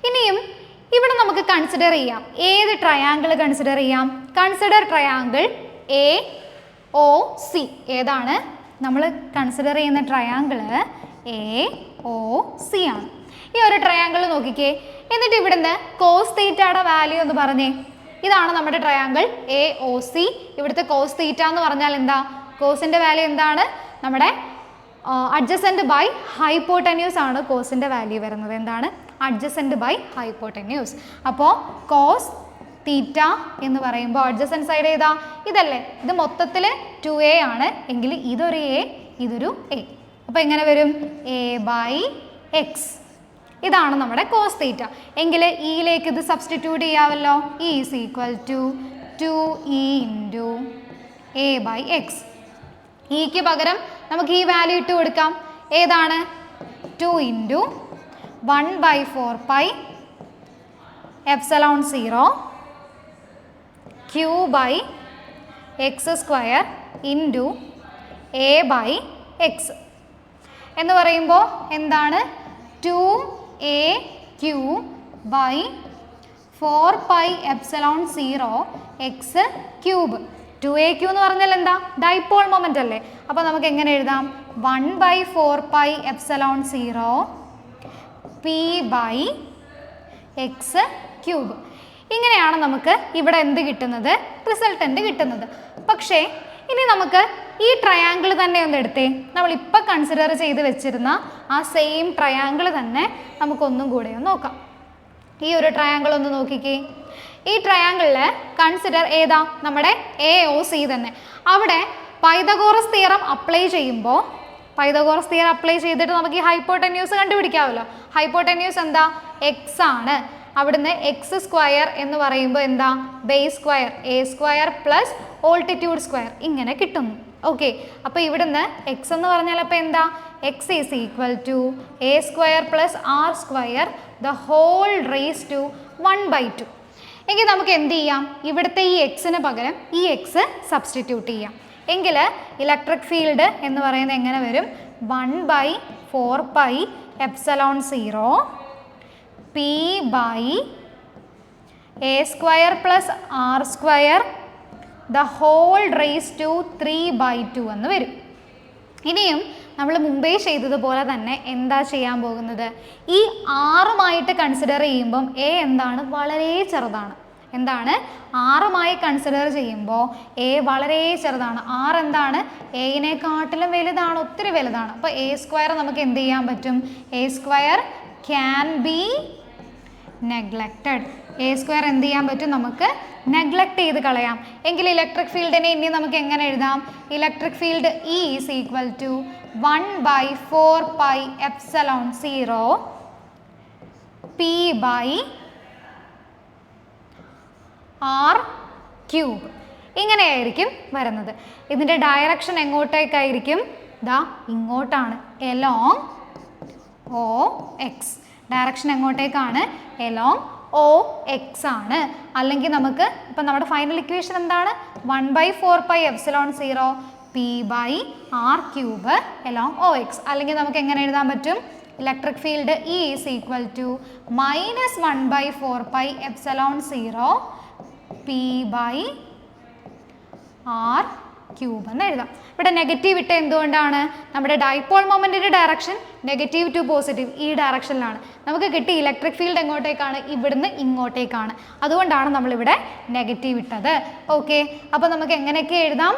ഇനിയും ഇവിടെ നമുക്ക് കൺസിഡർ ചെയ്യാം. ഏത് ട്രയാങ്കിൾ കൺസിഡർ ചെയ്യാം? Consider triangle AOC. ഏതാണ് നമ്മൾ കൺസിഡർ ചെയ്യുന്ന ട്രയാങ്കിൾ? AOC ആണ്. ഈ ഒരു ട്രയാങ്കിൾ നോക്കിക്കേ. എന്നിട്ട് ഇവിടുന്ന് കോസ് തീറ്റയുടെ വാല്യൂ എന്ന് പറഞ്ഞേ. ഇതാണ് നമ്മുടെ ട്രയാങ്കിൾ AOC. ഇവിടുത്തെ കോസ് തീറ്റ എന്ന് പറഞ്ഞാൽ എന്താ? കോസിൻ്റെ വാല്യൂ എന്താണ്? നമ്മുടെ അഡ്ജസൻറ്റ് ബൈ ഹൈപ്പോട്ടന്യൂസ് ആണ് കോസിൻ്റെ വാല്യൂ വരുന്നത്. എന്താണ്? Adjacent by hypotenuse. അപ്പോൾ കോസ് തീറ്റ എന്ന് പറയുമ്പോൾ അഡ്ജസൻറ്റ് സൈഡ് ഏതാ? ഇതല്ലേ? ഇത് മൊത്തത്തിൽ 2A ആണ്. എങ്കിൽ ഇതൊരു A, ഇതൊരു A. അപ്പോൾ എങ്ങനെ വരും? A/x. ഇതാണ് നമ്മുടെ കോസ് തീറ്റ. എങ്കിൽ ഇയിലേക്ക് ഇത് സബ്സ്റ്റിറ്റ്യൂട്ട് ചെയ്യാമല്ലോ. E is equal to 2E into A/x. ഇക്ക് പകരം നമുക്ക് ഈ വാല്യൂ ഇട്ട് കൊടുക്കാം. ഏതാണ്? 2 into 1/4 pi epsilon 0 Q/x² into A/x എന്ന് പറയുമ്പോൾ എന്താണ്? 2AQ/4 pi epsilon 0 x³ 2AQ എന്ന് പറഞ്ഞാൽ എന്താ? ഡൈപോൾ മൊമെൻ്റ് അല്ലേ? അപ്പോൾ നമുക്ക് എങ്ങനെ എഴുതാം? 1/4 പൈ എപ്സിലോൺ 0 P/x³. ഇങ്ങനെയാണ് നമുക്ക് ഇവിടെ എന്ത് കിട്ടുന്നത്? റിസൾട്ടൻ്റ് കിട്ടുന്നത്. പക്ഷേ ഇനി നമുക്ക് ഈ ട്രയാങ്കിൾ തന്നെ ഒന്ന് എടുത്തേ. നമ്മളിപ്പോൾ കൺസിഡർ ചെയ്ത് വെച്ചിരുന്ന ആ സെയിം ട്രയാങ്കിൾ തന്നെ നമുക്കൊന്നും കൂടെ ഒന്ന് നോക്കാം. ഈ ഒരു ട്രയാങ്കിൾ ഒന്ന് നോക്കിക്കേ. ഈ ട്രയാങ്കിളിൽ കൺസിഡർ ഏതാ? നമ്മുടെ AOC തന്നെ. അവിടെ പൈതഗോറസ് തിയറം അപ്ലൈ ചെയ്യുമ്പോൾ പൈതഗോറസ് തിയറം അപ്ലൈ ചെയ്തിട്ട് നമുക്ക് ഈ ഹൈപ്പോട്ടന്യൂസ് കണ്ടുപിടിക്കാമല്ലോ. ഹൈപ്പോട്ടന്യൂസ് എന്താ? x ആണ്. അവിടുന്ന് x² എന്ന് പറയുമ്പോൾ എന്താ? Base square A² plus altitude square ഇങ്ങനെ കിട്ടുന്നു. ഓക്കെ, അപ്പോൾ ഇവിടുന്ന് x എന്ന് പറഞ്ഞാൽ അപ്പോൾ എന്താ? x is equal to A² plus R² the whole raise to 1/2. എങ്കിൽ നമുക്ക് എന്ത് ചെയ്യാം? ഇവിടുത്തെ ഈ എക്സിന് പകരം ഈ എക്സ് സബ്സ്റ്റിറ്റ്യൂട്ട് ചെയ്യാം. എങ്കിൽ ഇലക്ട്രിക് ഫീൽഡ് എന്ന് പറയുന്നത് എങ്ങനെ വരും? 1/4 pi epsilon 0 P/A² plus R² the whole raise to 3/2 എന്ന് വരും. ഇനിയും നമ്മൾ മുമ്പേ ചെയ്തതുപോലെ തന്നെ എന്താ ചെയ്യാൻ പോകുന്നത്? ഈ 6 കൺസിഡർ ചെയ്യുമ്പം A എന്താണ്? വളരെ ചെറുതാണ്. എന്താണ്? 6 കൺസിഡർ ചെയ്യുമ്പോൾ A വളരെ ചെറുതാണ്. 6 എന്താണ്? A-നെക്കാട്ടിലും വലുതാണ്, ഒത്തിരി വലുതാണ്. അപ്പോൾ A² നമുക്ക് എന്ത് ചെയ്യാൻ പറ്റും? A² can be neglected. A² എന്ത് ചെയ്യാൻ പറ്റും? നമുക്ക് നെഗ്ലക്റ്റ് ചെയ്ത് കളയാം. എങ്കിൽ ഇലക്ട്രിക് ഫീൽഡിനെ ഇനി നമുക്ക് എങ്ങനെ എഴുതാം? Electric field E is equal to 1/4 pi epsilon 0 P/R³ ഇങ്ങനെയായിരിക്കും വരുന്നത്. ഇതിൻ്റെ ഡയറക്ഷൻ എങ്ങോട്ടേക്കായിരിക്കും? ദാ ഇങ്ങോട്ടാണ്. Along OX. ഡയറക്ഷൻ എങ്ങോട്ടേക്കാണ്? എലോങ് OX ആണ്. അല്ലെങ്കിൽ നമുക്ക് ഇപ്പം നമ്മുടെ ഫൈനൽ ഇക്വേഷൻ എന്താണ്? 1/4 pi epsilon 0 P/R³ along OX. അല്ലെങ്കിൽ നമുക്ക് എങ്ങനെ എഴുതാൻ പറ്റും? Electric field E is equal to -1/4 pi epsilon 0 P/R³ cube എന്ന് എഴുതാം. ഇവിടെ നെഗറ്റീവ് ഇട്ട എന്തുകൊണ്ടാണ്? നമ്മുടെ ഡൈപോൾ മൊമെന്റിന്റെ ഡയറക്ഷൻ നെഗറ്റീവ് ടു പോസിറ്റീവ് ഈ ഡയറക്ഷനിലാണ്. നമുക്ക് കിട്ടിയ ഇലക്ട്രിക് ഫീൽഡ് എങ്ങോട്ടേക്കാണ്? ഇവിടുന്ന് ഇങ്ങോട്ടേക്കാണ്. അതുകൊണ്ടാണ് നമ്മളിവിടെ നെഗറ്റീവ് ഇട്ടത്. ഓക്കെ, അപ്പോൾ നമുക്ക് എങ്ങനെയൊക്കെ എഴുതാം?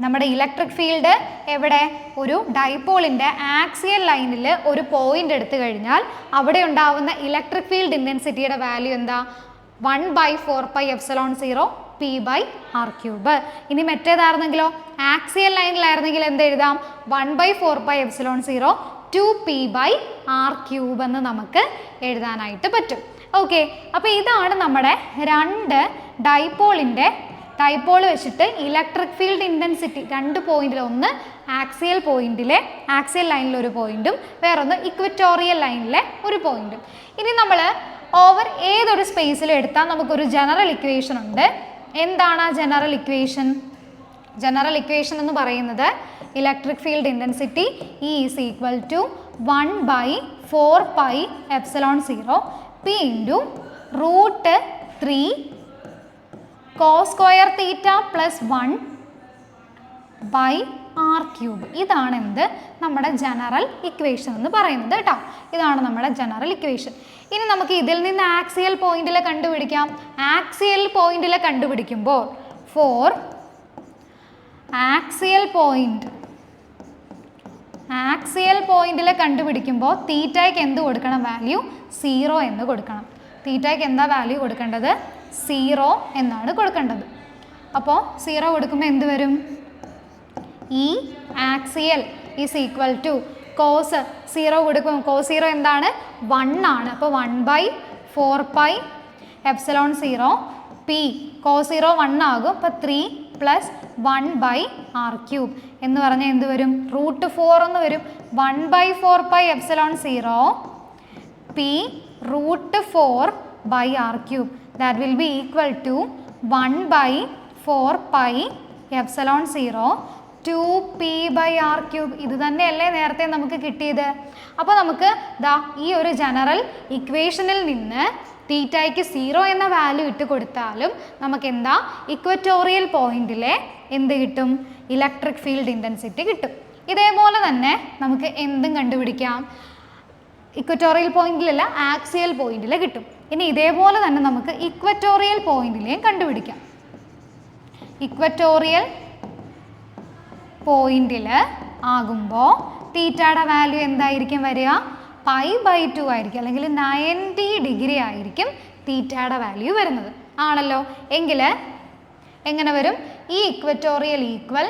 നമ്മുടെ ഇലക്ട്രിക് ഫീൽഡ് എവിടെ? ഒരു ഡൈപോളിൻ്റെ ആക്സിയൽ ലൈനിൽ ഒരു പോയിന്റ് എടുത്തു കഴിഞ്ഞാൽ അവിടെ ഉണ്ടാവുന്ന ഇലക്ട്രിക് ഫീൽഡ് ഇൻറ്റൻസിറ്റിയുടെ വാല്യൂ എന്താ? 1/4πε0 p/r³. ഇനി മറ്റേതായിരുന്നെങ്കിലോ? ആക്സിയൽ ലൈനിലായിരുന്നെങ്കിൽ എന്ത് എഴുതാം? 1/4πε0 2p/r³ എന്ന് നമുക്ക് എഴുതാനായിട്ട് പറ്റും. ഓക്കെ, അപ്പോൾ ഇതാണ് നമ്മുടെ രണ്ട് ഡൈപോൾ വെച്ചിട്ട് ഇലക്ട്രിക് ഫീൽഡ് ഇൻറ്റൻസിറ്റി രണ്ട് പോയിന്റിൽ, ഒന്ന് ആക്സിയൽ ലൈനിൽ ഒരു പോയിന്റും വേറൊന്ന് ഇക്വറ്റോറിയൽ ലൈനിലെ ഒരു പോയിന്റും. ഇനി നമ്മൾ ഓവർ ഏതൊരു സ്പേസിലും എടുത്താൽ നമുക്കൊരു ജനറൽ ഇക്വേഷൻ ഉണ്ട്. എന്താണ് ആ ജനറൽ ഇക്വേഷൻ? ജനറൽ ഇക്വേഷൻ എന്ന് പറയുന്നത് electric field intensity E is equal to 1/4πε0 p into √3 cos square theta plus 1/r³. ഇതാണ് എന്ത്? നമ്മുടെ ജനറൽ ഇക്വേഷൻ എന്ന് പറയുന്നത് കേട്ടോ. ഇതാണ് നമ്മുടെ ജനറൽ ഇക്വേഷൻ. ഇനി നമുക്ക് ഇതിൽ നിന്ന് ആക്സിയൽ പോയിന്റിലെ കണ്ടുപിടിക്കാം. ആക്സിയൽ പോയിന്റിലെ കണ്ടുപിടിക്കുമ്പോൾ ഫോർ ആക്സിയൽ പോയിന്റിലെ കണ്ടുപിടിക്കുമ്പോൾ തീറ്റയ്ക്ക് എന്ത് കൊടുക്കണം? വാല്യൂ 0 എന്ന് കൊടുക്കണം. തീറ്റയ്ക്ക് എന്താ വാല്യൂ കൊടുക്കേണ്ടത്? 0 എന്നാണ് കൊടുക്കേണ്ടത്. അപ്പോൾ 0 കൊടുക്കുമ്പോൾ എന്ത് വരും? ഈ axial is equal to cos 0 കൊടുക്കും. കോസ് 0 എന്താണ്? 1 ആണ്. അപ്പോൾ 1/4πε0 p കോസ് 0 1 ആകും. അപ്പോൾ 3 + 1/r³ എന്ന് പറഞ്ഞാൽ എന്ത് വരും? √4 എന്ന് വരും. 1/4πε0 p √4/r³. that will be equal to 1/4πε0 2p/r³. ഇത് തന്നെയല്ലേ നേരത്തെ നമുക്ക് കിട്ടിയത്? അപ്പോൾ നമുക്ക് ദാ ഈ ഒരു ജനറൽ ഇക്വേഷനിൽ നിന്ന് തീറ്റയ്ക്ക് 0 എന്ന വാല്യൂ ഇട്ട് കൊടുത്താലും നമുക്ക് എന്താ? ഇക്വറ്റോറിയൽ പോയിന്റിലെ എന്ത് കിട്ടും? ഇലക്ട്രിക് ഫീൽഡ് ഇൻറ്റൻസിറ്റി കിട്ടും. ഇതേപോലെ തന്നെ നമുക്ക് എന്തും കണ്ടുപിടിക്കാം. ഇക്വറ്റോറിയൽ പോയിന്റിലല്ല, ആക്സിയൽ പോയിന്റിൽ കിട്ടും. ഇനി ഇതേപോലെ തന്നെ നമുക്ക് ഇക്വറ്റോറിയൽ പോയിന്റിലെയും കണ്ടുപിടിക്കാം. ഇക്വറ്റോറിയൽ പോയിന്റിൽ ആകുമ്പോൾ തീറ്റയുടെ വാല്യൂ എന്തായിരിക്കും വരിക? π/2 ആയിരിക്കും, അല്ലെങ്കിൽ 90 ഡിഗ്രി ആയിരിക്കും തീറ്റയുടെ വാല്യൂ വരുന്നത്. ആണല്ലോ? എങ്കിൽ എങ്ങനെ വരും? ഈ ഇക്വറ്റോറിയൽ ഈക്വൽ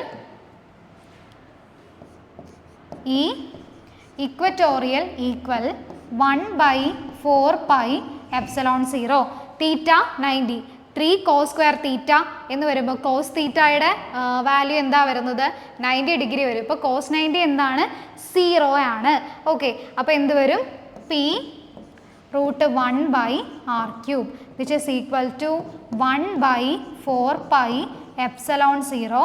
1/4πε0 തീറ്റ 90 3 cos സ്ക്വയർ തീറ്റ എന്ന് വരുമ്പോൾ കോസ് തീറ്റയുടെ വാല്യൂ എന്താ വരുന്നത്? 90 ഡിഗ്രി വരും. ഇപ്പോൾ കോസ് 90 എന്താണ്? 0 ആണ്. ഓക്കെ, അപ്പോൾ എന്ത് വരും? p √1/r³ which is equal to 1/4πε0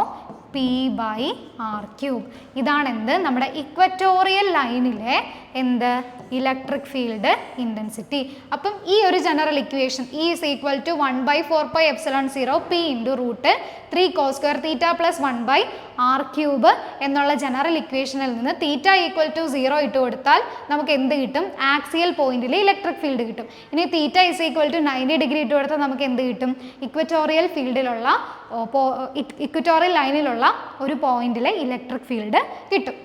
p/r³. ഇതാണ് എന്ത്? നമ്മുടെ ഇക്വറ്റോറിയൽ ലൈനിലെ എന്ത്? Electric field intensity. അപ്പം ഈ ഒരു general equation E is equal to 1/4πε0 p into √3 cos square theta plus 1/r³ എന്നുള്ള ജനറൽ ഇക്വേഷനിൽ നിന്ന് തീറ്റ ഈക്വൽ ടു 0 ഇട്ട് കൊടുത്താൽ നമുക്ക് എന്ത് കിട്ടും? ആക്സിയൽ പോയിന്റിൽ ഇലക്ട്രിക് ഫീൽഡ് കിട്ടും. ഇനി theta is equal to 90 degree ഇട്ട് കൊടുത്താൽ നമുക്ക് എന്ത് കിട്ടും? ഇക്വറ്റോറിയൽ ലൈനിലുള്ള ഒരു പോയിന്റിലെ ഇലക്ട്രിക് ഫീൽഡ് കിട്ടും.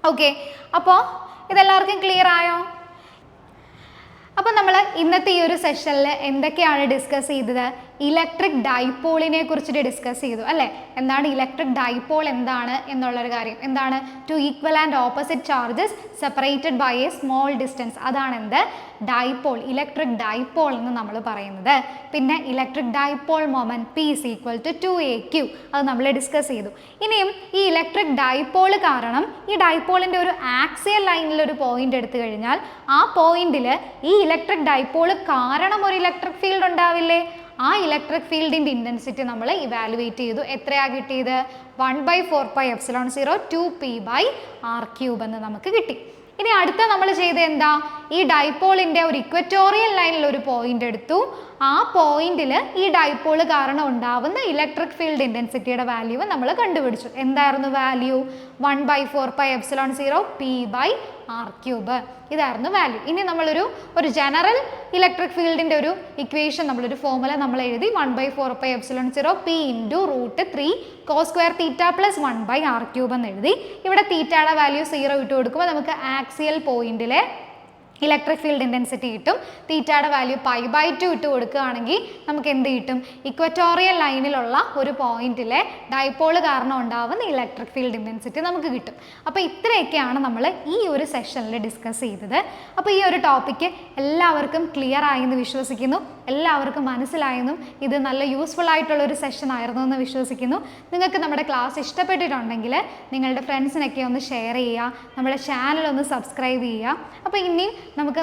ഓക്കെ, അപ്പോൾ ഇതെല്ലാവർക്കും ക്ലിയർ ആയോ? അപ്പോൾ നമ്മൾ ഇന്നത്തെ ഈ ഒരു സെഷനിൽ എന്തൊക്കെയാണ് ഡിസ്കസ് ചെയ്തത്? ഇലക്ട്രിക് ഡൈപോളിനെ കുറിച്ചിട്ട് ഡിസ്കസ് ചെയ്തു അല്ലേ? എന്താണ് ഇലക്ട്രിക് ഡൈപോൾ എന്താണ് എന്നുള്ളൊരു കാര്യം. എന്താണ്? Two equal and opposite charges separated by a small distance. അതാണ് എന്ത്? ഡൈപോൾ, ഇലക്ട്രിക് ഡൈപോൾ എന്ന് നമ്മൾ പറയുന്നത്. പിന്നെ electric dipole moment P is equal to 2AQ, അത് നമ്മൾ ഡിസ്കസ് ചെയ്തു. ഇനിയും ഈ ഇലക്ട്രിക് ഡൈപോൾ കാരണം ഈ ഡൈപോളിൻ്റെ ഒരു ആക്സിയൽ ലൈനിൽ ഒരു പോയിന്റ് എടുത്തു കഴിഞ്ഞാൽ ആ പോയിന്റിൽ ഈ ഇലക്ട്രിക് ഡൈപോൾ കാരണം ഒരു ഇലക്ട്രിക് ഫീൽഡ് ഉണ്ടാവില്ലേ? ആ ഇലക്ട്രിക് ഫീൽഡിൻ്റെ ഇൻറ്റൻസിറ്റി നമ്മൾ ഇവാലുവേറ്റ് ചെയ്തു. എത്രയാണ് കിട്ടിയത്? 1/4πε0 2p/r³ എന്ന് നമുക്ക് കിട്ടി. ഇനി അടുത്ത നമ്മൾ ചെയ്ത എന്താ, ഈ ഡൈപോളിൻ്റെ ഒരു ഇക്വറ്റോറിയൽ ലൈനിൽ ഒരു പോയിന്റ് എടുത്തു. ആ പോയിന്റിൽ ഈ ഡൈപോൾ കാരണം ഉണ്ടാവുന്ന ഇലക്ട്രിക് ഫീൽഡ് ഇൻറ്റൻസിറ്റിയുടെ വാല്യൂ നമ്മൾ കണ്ടുപിടിച്ചു. എന്തായിരുന്നു വാല്യൂ? 1/4πε0 P/r³. ഇതായിരുന്നു വാല്യൂ. ഇനി നമ്മളൊരു ജനറൽ ഇലക്ട്രിക് ഫീൽഡിൻ്റെ ഒരു ഇക്വേഷൻ, നമ്മളൊരു ഫോർമുല നമ്മൾ എഴുതി. 1/4πε0 P × √3 cos² θ + 1/r³ എന്ന് എഴുതി. ഇവിടെ തീറ്റയുടെ വാല്യൂ 0 ഇട്ട് കൊടുക്കുമ്പോൾ നമുക്ക് ആക്സിയൽ പോയിന്റിലെ ഇലക്ട്രിക് ഫീൽഡ് ഇൻറ്റൻസിറ്റി കിട്ടും. തീറ്റയുടെ വാല്യൂ π/2 ഇട്ട് കൊടുക്കുകയാണെങ്കിൽ നമുക്ക് എന്ത് കിട്ടും? ഇക്വറ്റോറിയൽ ലൈനിലുള്ള ഒരു പോയിന്റിലെ ഡൈപോൾ കാരണം ഉണ്ടാവുന്ന ഇലക്ട്രിക് ഫീൽഡ് ഇൻറ്റൻസിറ്റി നമുക്ക് കിട്ടും. അപ്പോൾ ഇത്രയൊക്കെയാണ് നമ്മൾ ഈ ഒരു സെഷനിൽ ഡിസ്കസ് ചെയ്തത്. അപ്പോൾ ഈ ഒരു ടോപ്പിക്ക് എല്ലാവർക്കും ക്ലിയർ ആയെന്ന് വിശ്വസിക്കുന്നു, എല്ലാവർക്കും മനസ്സിലായെന്നും ഇത് നല്ല യൂസ്ഫുൾ ആയിട്ടുള്ളൊരു സെഷൻ ആയിരുന്നു എന്ന് വിശ്വസിക്കുന്നു. നിങ്ങൾക്ക് നമ്മുടെ ക്ലാസ് ഇഷ്ടപ്പെട്ടിട്ടുണ്ടെങ്കിൽ നിങ്ങളുടെ ഫ്രണ്ട്സിനൊക്കെ ഒന്ന് ഷെയർ ചെയ്യുക, നമ്മുടെ ചാനൽ ഒന്ന് സബ്സ്ക്രൈബ് ചെയ്യുക. അപ്പോൾ ഇനിയും നമുക്ക്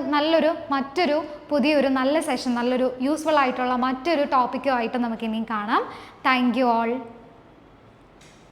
മറ്റൊരു പുതിയൊരു നല്ല സെഷൻ, നല്ലൊരു യൂസ്ഫുൾ ആയിട്ടുള്ള മറ്റൊരു ടോപ്പിക്കുമായിട്ട് നമുക്ക് ഇനിയും കാണാം. Thank you all.